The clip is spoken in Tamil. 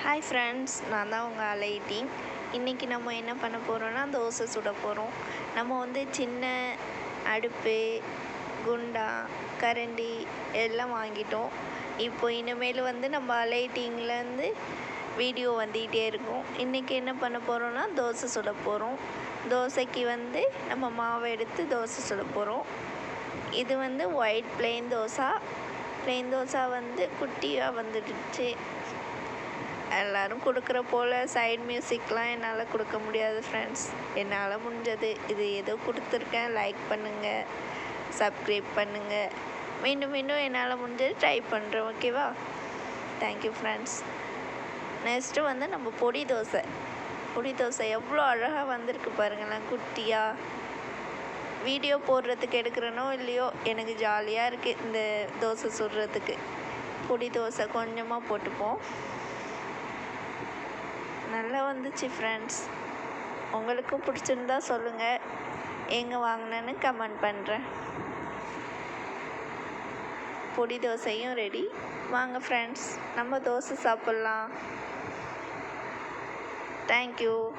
ஹாய் ஃப்ரெண்ட்ஸ், நான் தான் உங்கள் அலைட்டிங். இன்றைக்கி நம்ம என்ன பண்ண போகிறோன்னா தோசை சுட போகிறோம். நம்ம சின்ன அடுப்பு, குண்டா, கரண்டி எல்லாம் வாங்கிட்டோம். இப்போ இனிமேல் நம்ம அலைட்டிங்லேருந்து வீடியோ வந்துக்கிட்டே இருக்கும். இன்றைக்கி என்ன பண்ண போகிறோன்னா தோசை சுட போகிறோம். தோசைக்கு நம்ம மாவை எடுத்து தோசை சுட போகிறோம். இது white plain dosa. Plain dosa குட்டியாக வந்துடுச்சு. எல்லோரும் கொடுக்குற போல் சைட் மியூசிக்லாம் என்னால் கொடுக்க முடியாது ஃப்ரெண்ட்ஸ். என்னால் முடிஞ்சது இது ஏதோ கொடுத்துருக்கேன். லைக் பண்ணுங்கள், சப்ஸ்கிரைப் பண்ணுங்கள். மீண்டும் மீண்டும் என்னால் முடிஞ்சது ட்ரை பண்ணுறேன். ஓகேவா? Thank you friends. நெக்ஸ்ட்டு நம்ம பொடி தோசை எவ்வளோ அழகாக வந்திருக்கு பாருங்களேன், குட்டியாக. வீடியோ போடுறதுக்கு எடுக்கிறனோ இல்லையோ, எனக்கு ஜாலியாக இருக்குது இந்த தோசை சுடுறதுக்கு. பொடி தோசை கொஞ்சமாக போட்டுப்போம். நல்லா வந்துச்சு ஃப்ரெண்ட்ஸ். உங்களுக்கும் பிடிச்சிருந்தா சொல்லுங்கள், எங்கே வாங்கினேன்னு கமெண்ட் பண்ணுறேன். பொடி தோசையும் ரெடி. வாங்க ஃப்ரெண்ட்ஸ், நம்ம தோசை சாப்பிட்லாம். தேங்க்யூ.